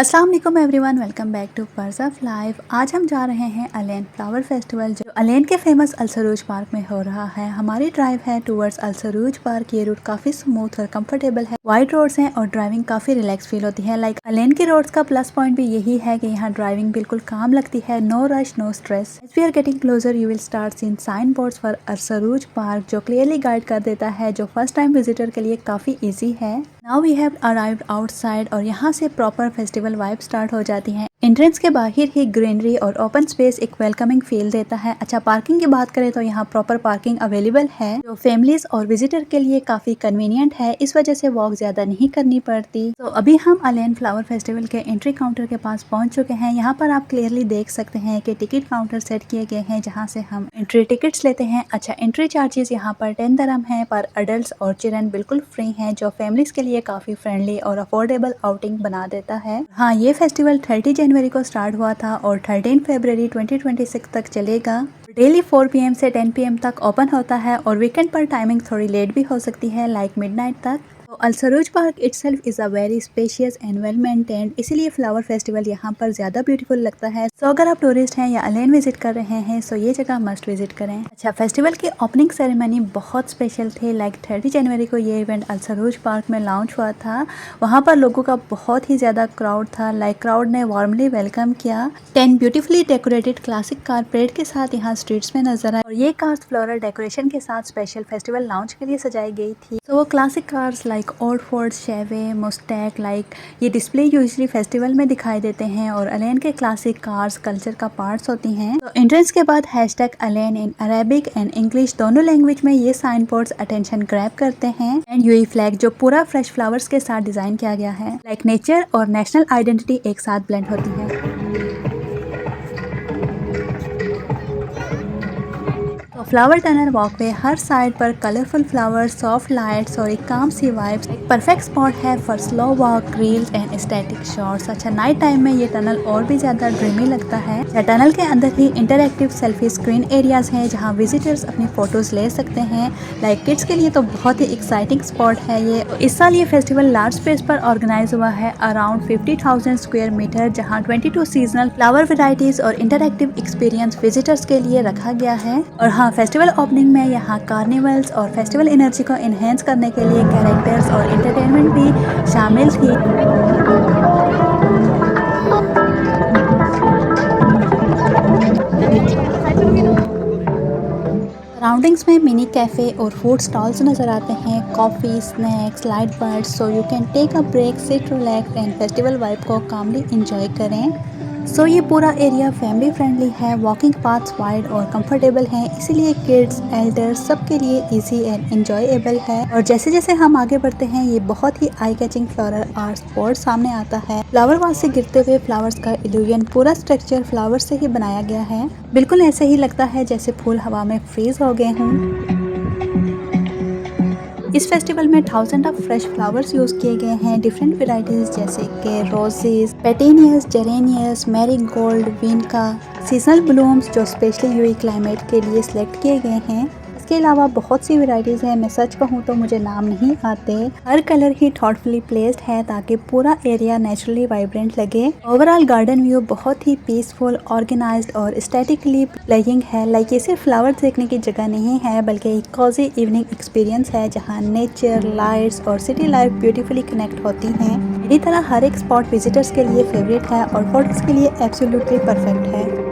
अस्सलाम वालेकुम everyone, welcome back to purse of life. आज हम जा रहे हैं अलेन फ्लावर फेस्टिवल जो अलेन के फेमस अलसरूज पार्क में हो रहा है। हमारी ड्राइव है टूवर्ड्स अलसरूज पार्क। ये रूट काफी स्मूथ और कंफर्टेबल है। वाइड रोड्स हैं और ड्राइविंग काफी रिलैक्स फील होती है। लाइक अलेन की रोड्स का प्लस पॉइंट भी यही है कि यहाँ ड्राइविंग बिल्कुल काम लगती है। No rush, no stress. As we are getting closer you will start seen sign boards for Al Sarooj park जो क्लियरली गाइड कर देता है, जो फर्स्ट टाइम विजिटर के लिए काफी ईजी है। Now we have arrived outside और यहाँ से प्रॉपर फेस्टिवल वाइब स्टार्ट हो जाती हैं। एंट्रेंस के बाहर ही ग्रीनरी और ओपन स्पेस एक वेलकमिंग फील देता है। अच्छा, पार्किंग की बात करें तो यहाँ प्रॉपर पार्किंग अवेलेबल है जो फैमिलीज और विजिटर के लिए काफी कन्वीनियंट है। इस वजह से वॉक ज्यादा नहीं करनी पड़ती। तो अभी हम अलेन फ्लावर फेस्टिवल के एंट्री काउंटर के पास पहुंच चुके हैं। यहाँ पर आप क्लियरली देख सकते हैं कि टिकट काउंटर सेट किए गए हैं जहाँ से हम एंट्री टिकट्स लेते हैं। अच्छा, एंट्री चार्जेस यहाँ पर 10 दिरहम है पर अडल्ट और चिल्ड्रन बिल्कुल फ्री हैं, जो फैमिलीज के लिए काफी फ्रेंडली और अफोर्डेबल आउटिंग बना देता है। हाँ, ये फेस्टिवल 30 जनवरी को स्टार्ट हुआ था और 13 फरवरी 2026 तक चलेगा। डेली 4 PM से 10 PM तक ओपन होता है और वीकेंड पर टाइमिंग थोड़ी लेट भी हो सकती है, लाइक मिडनाइट तक। तो Al Sarooj park itself is a very spacious and well maintained, इसीलिए फ्लावर फेस्टिवल यहाँ पर ज़्यादा ब्यूटीफुल लगता है। सो अगर आप टूरिस्ट हैं या अलेन विजिट कर रहे हैं सो ये जगह मस्ट विजिट करें। अच्छा, फेस्टिवल की ओपनिंग सेरेमनी बहुत स्पेशल थे। लाइक 30 जनवरी को ये इवेंट अलसरूज पार्क में लॉन्च हुआ था। वहाँ पर लोगों का बहुत ही ज़्यादा क्राउड था। लाइक क्राउड ने वार्मली वेलकम किया। 10 beautifully decorated classic car parade के साथ यहाँ स्ट्रीट्स में नजर आए और ये कार्स फ्लोरल डेकोरेशन के साथ स्पेशल फेस्टिवल लॉन्च के लिए सजाई गई थी। तो वो classic cars like old Ford, Chevy, Mustang like ये डिस्प्ले यूजुअली फेस्टिवल में दिखाई देते हैं और अलेन के क्लासिक कार्स कल्चर का पार्ट्स होती हैं। तो एंट्रेंस के बाद hashtag Al Ain in Arabic and English दोनों लैंग्वेज में ये साइन बोर्ड्स अटेंशन ग्रैब करते हैं। एंड यूएई फ्लैग जो पूरा फ्रेश फ्लावर्स के साथ डिजाइन किया गया है। लाइक नेचर और नेशनल आइडेंटिटी एक साथ ब्लेंड होती है। फ्लावर टनल वॉकवे हर साइड पर कलरफुल फ्लावर्स, सॉफ्ट लाइट्स और एक काम सी वाइब्स। परफेक्ट स्पॉट है for slow walk, reels and static shots. अच्छा, नाइट टाइम में ये टनल और भी ज्यादा ड्रीमी लगता है। टनल के अंदर ही इंटरैक्टिव सेल्फी स्क्रीन एरियाज हैं जहां विजिटर्स अपनी फोटोज ले सकते हैं। लाइक किड्स के लिए तो बहुत ही एक्साइटिंग स्पॉट है ये। इस साल ये फेस्टिवल लार्ज स्पेस पर ऑर्गेनाइज हुआ है, अराउंड 50,000 स्क्वायर मीटर, जहाँ 22 सीजनल फ्लावर वेराइटीज और इंटरैक्टिव एक्सपीरियंस विजिटर्स के लिए रखा गया है। और हाँ, फेस्टिवल ओपनिंग में यहाँ कार्निवल्स और फेस्टिवल एनर्जी को इन्हेंस करने के लिए कैरेक्टर्स और एंटरटेनमेंट भी शामिल थी। सराउंडिंग्स में मिनी कैफे और फूड स्टॉल्स नजर आते हैं। Coffee, snacks, light bites, so you can take a break, sit, relax and festival vibe को कामली एंजॉय करें। सो ये पूरा एरिया फैमिली फ्रेंडली है। वॉकिंग पाथ्स वाइड और कंफर्टेबल हैं, इसीलिए किड्स, एल्डर्स सबके लिए इजी एंड एंजॉयबल है। और जैसे जैसे हम आगे बढ़ते हैं ये बहुत ही eye catching floral art spot सामने आता है। फ्लावर वास से गिरते हुए फ्लावर्स का इल्यूजन, पूरा स्ट्रक्चर फ्लावर से ही बनाया गया है। बिल्कुल ऐसे ही लगता है जैसे फूल हवा में फ्रीज हो गए हों। इस फेस्टिवल में 1000 ऑफ फ्रेश फ्लावर्स यूज किए गए हैं। डिफरेंट वेराइटीज जैसे कि रोजेस, पेटेनियस, जेरेनियस, मैरीगोल्ड, विनका, सीजनल ब्लूम्स जो स्पेशली यूएई क्लाइमेट के लिए सिलेक्ट किए गए हैं। इसके अलावा बहुत सी वेराइटीज़ हैं, मैं सच कहूँ तो मुझे नाम नहीं आते। हर कलर ही थॉटफुली प्लेस्ड है ताकि पूरा एरिया नेचुरली वाइब्रेंट लगे। ओवरऑल गार्डन व्यू बहुत ही पीसफुल, ऑर्गेनाइज्ड और एस्थेटिकली प्लेइंग है। लाइक ये सिर्फ फ्लावर देखने की जगह नहीं है बल्कि एक कॉजी इवनिंग एक्सपीरियंस है जहाँ नेचर, लाइट्स और सिटी लाइफ ब्यूटीफुली कनेक्ट होती हैं। मेरी तरह हर एक स्पॉट विजिटर्स के लिए फेवरेट है और फोटोज के लिए एब्सोल्युटली परफेक्ट है।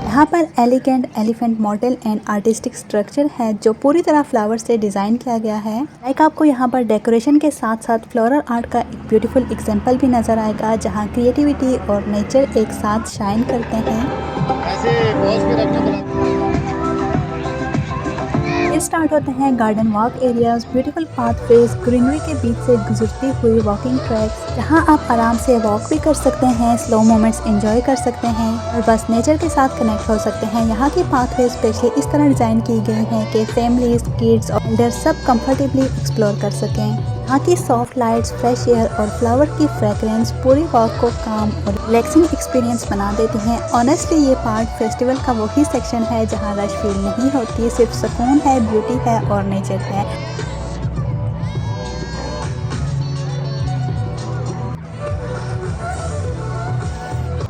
यहाँ पर elegant elephant model and artistic structure है जो पूरी तरह फ्लावर से डिजाइन किया गया है। लाइक आपको यहाँ पर डेकोरेशन के साथ साथ फ्लोरल आर्ट का एक ब्यूटीफुल एग्जांपल भी नजर आएगा जहाँ क्रिएटिविटी और नेचर एक साथ शाइन करते हैं। ये स्टार्ट होते हैं garden walk areas, beautiful pathways, greenery के बीच से गुजरती हुई वॉकिंग ट्रैक्स जहां आप आराम से वॉक भी कर सकते हैं, स्लो मोमेंट्स एंजॉय कर सकते हैं और बस नेचर के साथ कनेक्ट हो सकते हैं। यहाँ की पाथवे स्पेशली इस तरह डिजाइन की गई हैं कि फैमिलीज, किड्स और एल्डर्स सब कंफर्टेबली एक्सप्लोर कर सकें। यहाँ की सॉफ्ट लाइट्स, फ्रेश एयर और फ्लावर की फ्रेगरेंस पूरी वॉक को काम और रिलैक्सिंग एक्सपीरियंस बना देती हैं। ऑनेस्टली ये पार्ट फेस्टिवल का वही सेक्शन है जहाँ रश फील नहीं होती, सिर्फ सुकून है, ब्यूटी है और नेचर है।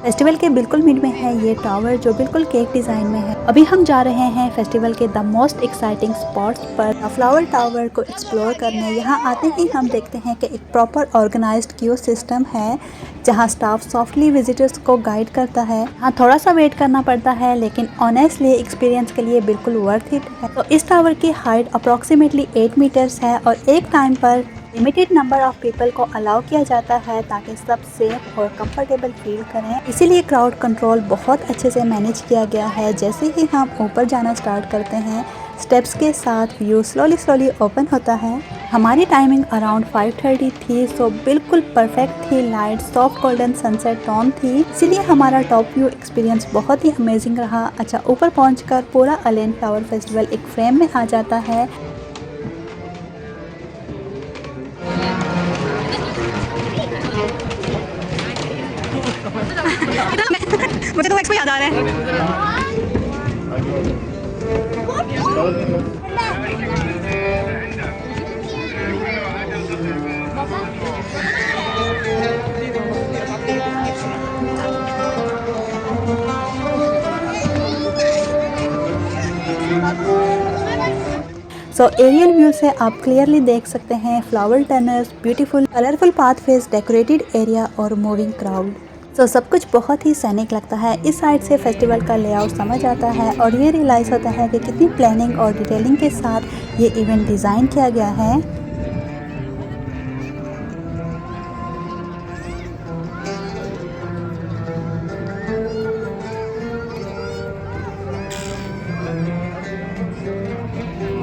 फेस्टिवल के बिल्कुल मिड में है ये टावर जो बिल्कुल केक डिज़ाइन में है। अभी हम जा रहे हैं फेस्टिवल के द मोस्ट एक्साइटिंग स्पॉट्स पर, फ्लावर टावर को एक्सप्लोर करने। यहाँ आते ही हम देखते हैं कि एक प्रॉपर ऑर्गेनाइज्ड क्यू सिस्टम है जहाँ स्टाफ सॉफ्टली विजिटर्स को गाइड करता है। हाँ, थोड़ा सा वेट करना पड़ता है लेकिन ऑनेस्टली एक्सपीरियंस के लिए बिल्कुल वर्थ इट है। तो इस टावर की हाइट अप्रॉक्सीमेटली 8 मीटर्स है और एक टाइम पर लिमिटेड नंबर ऑफ पीपल को अलाउ किया जाता है ताकि सब सेफ और कंफर्टेबल फील करें। इसीलिए क्राउड कंट्रोल बहुत अच्छे से मैनेज किया गया है। जैसे ही हम ऊपर जाना स्टार्ट करते हैं, स्टेप्स के साथ व्यू स्लोली ओपन होता है। हमारी टाइमिंग अराउंड 5:30 थी, सो बिल्कुल परफेक्ट थी। Light soft golden sunset tone थी, इसीलिए हमारा टॉप व्यू एक्सपीरियंस बहुत ही अमेजिंग रहा। अच्छा, ऊपर पहुंचकर पूरा अलेन फ्लावर फेस्टिवल एक फ्रेम में आ जाता है। मुझे तो एक्सपो याद आ रहा है। सो एरियल व्यू से आप क्लियरली देख सकते हैं flower tunnels, beautiful colourful pathways, decorated area और मूविंग क्राउड। सो सब कुछ बहुत ही सैनिक लगता है। इस साइड से फेस्टिवल का लेआउट समझ आता है और ये रियलाइज़ होता है कि कितनी प्लानिंग और डिटेलिंग के साथ ये इवेंट डिज़ाइन किया गया है।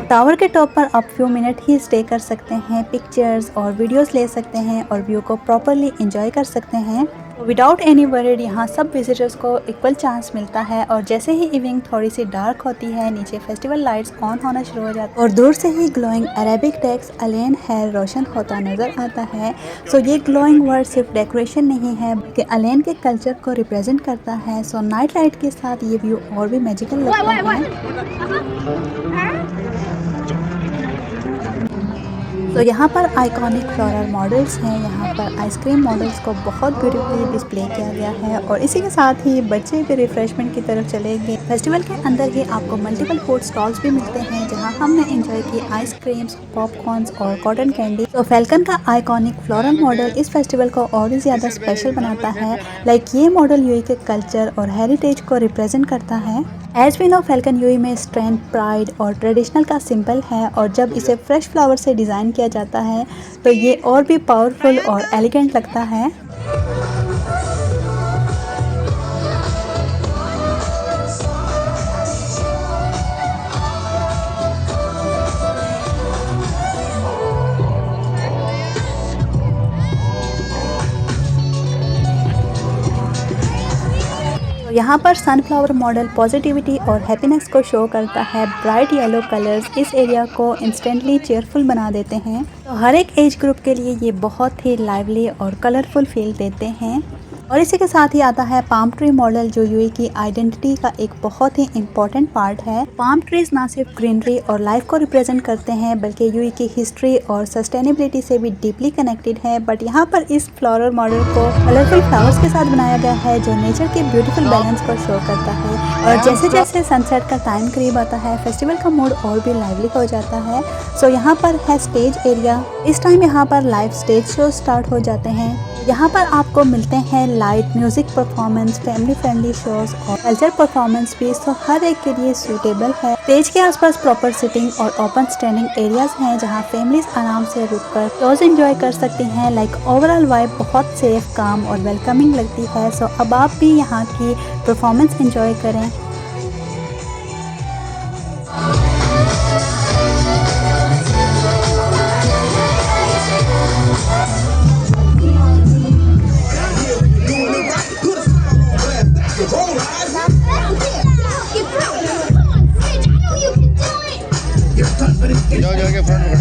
टावर के टॉप पर आप फ्यू मिनट ही स्टे कर सकते हैं, पिक्चर्स और वीडियोस ले सकते हैं और व्यू को प्रॉपरली एंजॉय कर सकते हैं। विदाउट एनी वरीड यहाँ सब विजिटर्स को इक्वल चांस मिलता है और जैसे ही इवनिंग थोड़ी सी डार्क होती है, नीचे फेस्टिवल लाइट्स ऑन होना शुरू हो जाती है और दूर से ही ग्लोइंग अरेबिक टेक्स्ट अलेन है रोशन होता नजर आता है। सो ये ग्लोइंग वर्ड सिर्फ डेकोरेशन नहीं है बल्कि अलेन के कल्चर को रिप्रेजेंट करता है। सो नाइट लाइट के साथ ये व्यू और भी मैजिकल लगता है। तो यहाँ पर आइकॉनिक फ्लोरल मॉडल्स हैं। यहाँ पर आइसक्रीम मॉडल्स को बहुत ब्यूटीफुली डिस्प्ले किया गया है और इसी के साथ ही बच्चे भी रिफ्रेशमेंट की तरफ चलेंगे। फेस्टिवल के अंदर ही आपको मल्टीपल फूड स्टॉल्स भी मिलते हैं जहाँ हमने एंजॉय की आइसक्रीम्स, पॉपकॉर्न्स और कॉटन कैंडी। तो फैल्कन का आइकॉनिक फ्लोरल मॉडल इस फेस्टिवल को और भी ज़्यादा स्पेशल बनाता है। लाइक ये मॉडल यूएई के कल्चर और हेरिटेज को रिप्रेजेंट करता है। As we know, falcon UAE में स्ट्रेंथ, प्राइड और ट्रेडिशनल का सिंबल है और जब इसे फ्रेश फ्लावर से डिज़ाइन किया जाता है तो ये और भी पावरफुल और एलिगेंट लगता है। यहाँ पर सनफ्लावर मॉडल पॉजिटिविटी और हैप्पीनेस को शो करता है। ब्राइट येलो कलर्स इस एरिया को इंस्टेंटली चेयरफुल बना देते हैं। तो हर एक एज ग्रुप के लिए ये बहुत ही लाइवली और कलरफुल फील देते हैं। और इसी के साथ ही आता है पाम ट्री मॉडल जो यूएई की आइडेंटिटी का एक बहुत ही इम्पोर्टेंट पार्ट है। पाम ट्रीज ना सिर्फ ग्रीनरी और लाइफ को रिप्रेजेंट करते हैं बल्कि यूएई की हिस्ट्री और सस्टेनेबिलिटी से भी डीपली कनेक्टेड है। बट यहाँ पर इस फ्लोरल मॉडल को कलरफुल फ्लावर्स के साथ बनाया गया है जो नेचर के ब्यूटीफुल बैलेंस को शो करता है। और जैसे जैसे सनसेट का टाइम करीब आता है, फेस्टिवल का मूड और भी लाइवली हो जाता है। सो यहाँ पर है स्टेज एरिया। इस टाइम यहाँ पर लाइव स्टेज शो स्टार्ट हो जाते हैं। यहाँ पर आपको मिलते हैं light music performance, family friendly shows और कल्चर परफॉर्मेंस भी। सो हर एक के लिए सूटेबल है। स्टेज के आसपास प्रॉपर सिटिंग और ओपन स्टैंडिंग एरियाज हैं जहाँ फैमिलीज आराम से रुककर शोज एंजॉय कर सकती हैं। लाइक ओवरऑल वाइब बहुत सेफ, काम और वेलकमिंग लगती है। सो अब आप भी यहाँ की परफॉर्मेंस एंजॉय करें। जाके फ्रंट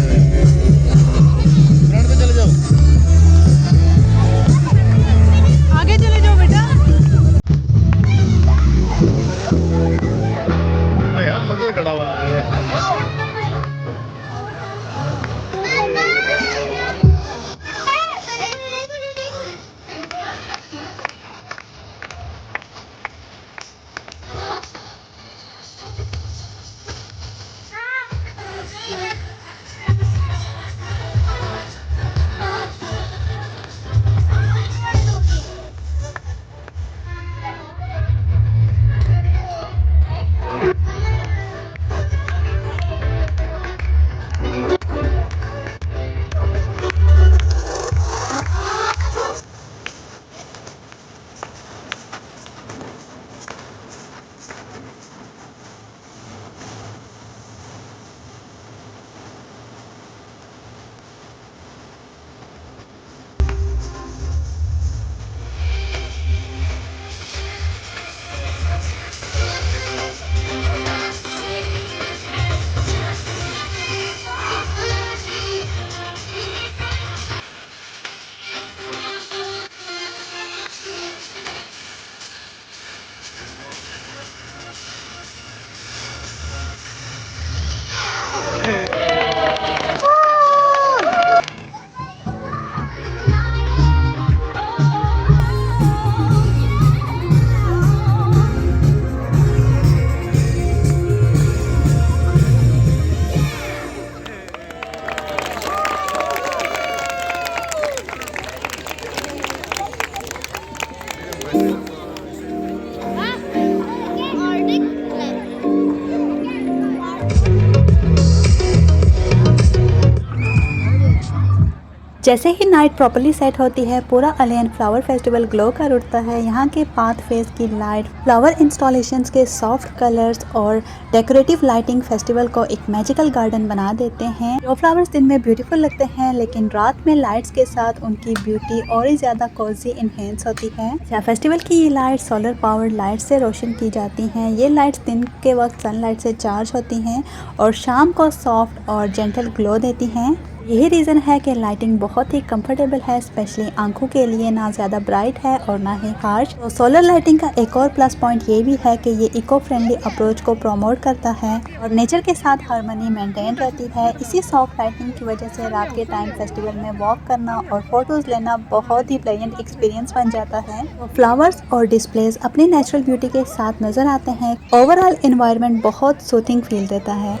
जैसे ही नाइट प्रॉपर्ली सेट होती है पूरा अलेन फ्लावर फेस्टिवल ग्लो कर उठता है। यहाँ के पाथ फेस की लाइट, फ्लावर इंस्टॉलेशंस के सॉफ्ट कलर्स और डेकोरेटिव लाइटिंग फेस्टिवल को एक मैजिकल गार्डन बना देते हैं। जो फ्लावर्स दिन में ब्यूटीफुल लगते हैं लेकिन रात में लाइट्स के साथ उनकी ब्यूटी और ही ज्यादा कोजी इनहेंस होती है। फेस्टिवल की ये लाइट सोलर पावर्ड लाइट से रोशन की जाती हैं। ये लाइट्स दिन के वक्त सनलाइट से चार्ज होती हैं और शाम को सॉफ्ट और जेंटल ग्लो देती हैं। यही रीज़न है कि लाइटिंग बहुत ही कंफर्टेबल है, स्पेशली आंखों के लिए, ना ज़्यादा ब्राइट है और ना ही हार्श। तो सोलर लाइटिंग का एक और प्लस पॉइंट ये भी है कि ये इको फ्रेंडली अप्रोच को प्रमोट करता है और नेचर के साथ हार्मनी मेंटेन रहती है। इसी सॉफ्ट लाइटिंग की वजह से रात के टाइम फेस्टिवल में वॉक करना और फोटोज़ लेना बहुत ही प्लेजेंट एक्सपीरियंस बन जाता है। तो फ्लावर्स और डिस्प्लेज अपनी नेचुरल ब्यूटी के साथ नज़र आते हैं। ओवरऑल इन्वायरमेंट बहुत सूथिंग फील देता है।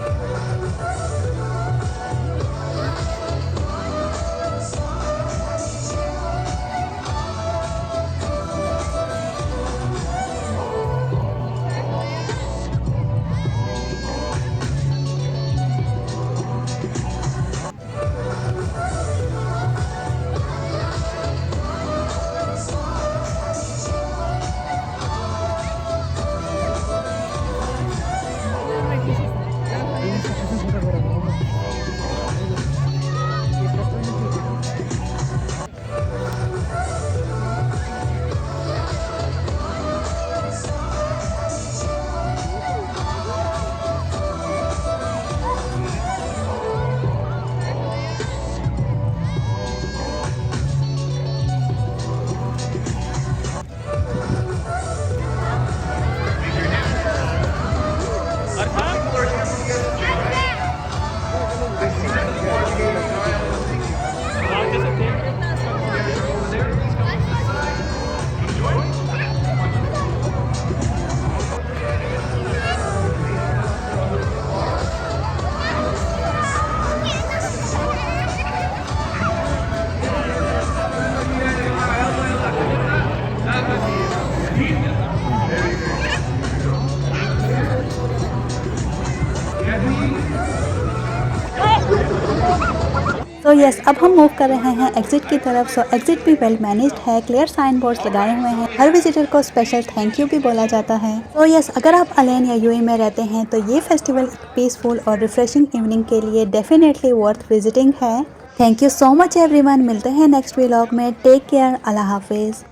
तो यस, अब हम मूव कर रहे हैं एग्जिट की तरफ। सो एग्जिट भी वेल मैनेज्ड है, क्लियर साइन बोर्ड्स लगाए हुए हैं, हर विजिटर को स्पेशल थैंक यू भी बोला जाता है। तो यस, अगर आप अलेन या यूएई में रहते हैं तो ये फेस्टिवल पीसफुल और रिफ्रेशिंग इवनिंग के लिए डेफिनेटली वर्थ विजिटिंग है। Thank you so much everyone. मिलते हैं नेक्स्ट व्लॉग में। Take care. अल्लाह हाफिज़।